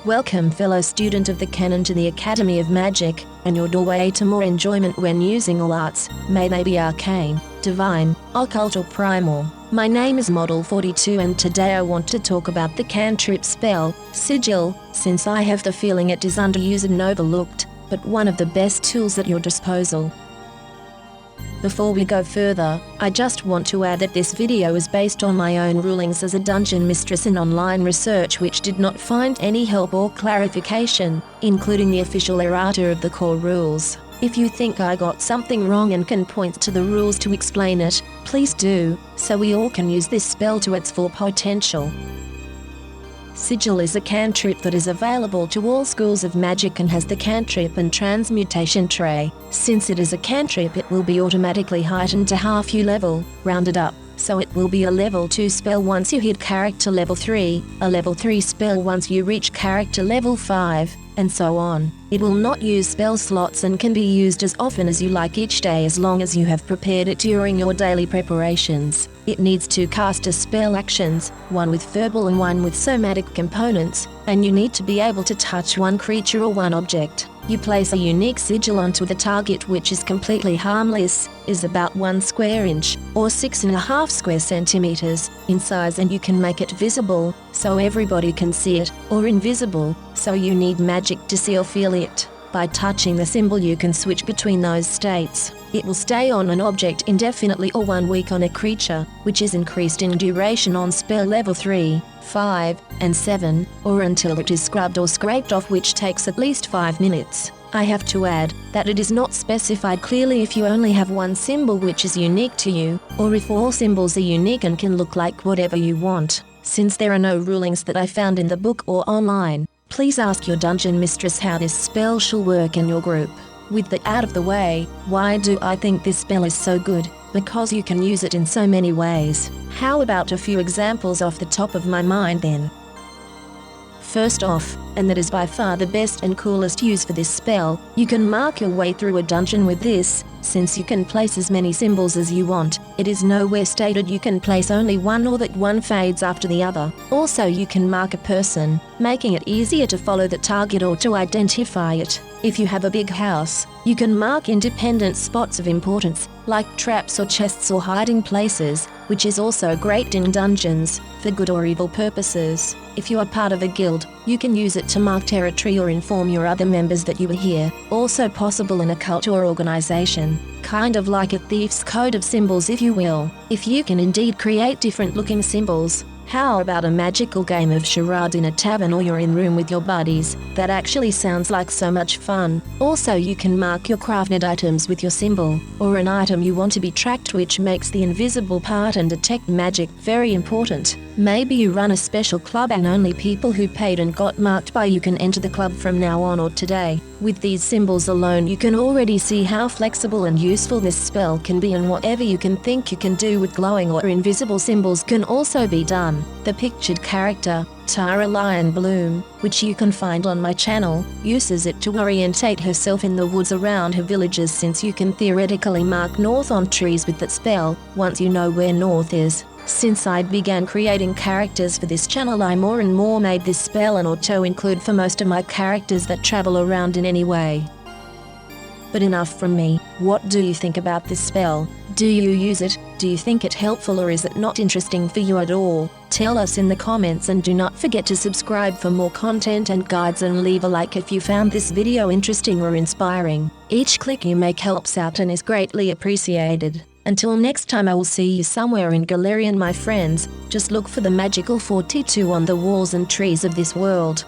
Welcome fellow student of the canon to the Academy of Magic, and your doorway to more enjoyment when using all arts, may they be arcane, divine, occult or primal. My name is Model 42 and today I want to talk about the cantrip spell, Sigil, since I have the feeling it is underused and overlooked, but one of the best tools at your disposal. Before we go further, I just want to add that this video is based on my own rulings as a dungeon mistress in online research which did not find any help or clarification, including the official errata of the core rules. If you think I got something wrong and can point to the rules to explain it, please do, so we all can use this spell to its full potential. Sigil is a cantrip that is available to all schools of magic and has the cantrip and transmutation tray. Since it is a cantrip, it will be automatically heightened to half U level, rounded up, so it will be a level 2 spell once you hit character level 3, a level 3 spell once you reach character level 5, and so on. It will not use spell slots and can be used as often as you like each day as long as you have prepared it during your daily preparations. It needs 2 caster spell actions, one with verbal and one with somatic components, and you need to be able to touch one creature or one object. You place a unique sigil onto the target which is completely harmless, is about 1 square inch, or 6.5 square centimeters, in size, and you can make it visible, so everybody can see it, or invisible, so you need magic to see or feel it. By touching the symbol you can switch between those states. It will stay on an object indefinitely or 1 week on a creature, which is increased in duration on spell level 3, 5, and 7, or until it is scrubbed or scraped off, which takes at least 5 minutes. I have to add that it is not specified clearly if you only have 1 symbol which is unique to you, or if all symbols are unique and can look like whatever you want. Since there are no rulings that I found in the book or online, please ask your dungeon mistress how this spell shall work in your group. With that out of the way, why do I think this spell is so good? Because you can use it in so many ways. How about a few examples off the top of my mind then? First off, and that is by far the best and coolest use for this spell, you can mark your way through a dungeon with this. Since you can place as many symbols as you want, it is nowhere stated you can place only one or that one fades after the other. Also, you can mark a person, making it easier to follow the target or to identify it. If you have a big house, you can mark independent spots of importance, like traps or chests or hiding places, which is also great in dungeons, for good or evil purposes. If you are part of a guild, you can use it to mark territory or inform your other members that you are here. Also possible in a cult or organization, kind of like a thief's code of symbols if you will. If you can indeed create different looking symbols, how about a magical game of charades in a tavern or you're in room with your buddies? That actually sounds like so much fun. Also, you can mark your crafted items with your symbol, or an item you want to be tracked, which makes the invisible part and detect magic very important. Maybe you run a special club and only people who paid and got marked by you can enter the club from now on or today. With these symbols alone you can already see how flexible and useful this spell can be, and whatever you can think you can do with glowing or invisible symbols can also be done. The pictured character, Tara Lion Bloom, which you can find on my channel, uses it to orientate herself in the woods around her villages, since you can theoretically mark north on trees with that spell, once you know where north is. Since I began creating characters for this channel, I more and more made this spell an auto-include for most of my characters that travel around in any way. But enough from me. What do you think about this spell? Do you use it? Do you think it helpful, or is it not interesting for you at all? Tell us in the comments, and do not forget to subscribe for more content and guides, and leave a like if you found this video interesting or inspiring. Each click you make helps out and is greatly appreciated. Until next time, I will see you somewhere in Galarian, my friends. Just look for the magical 42 on the walls and trees of this world.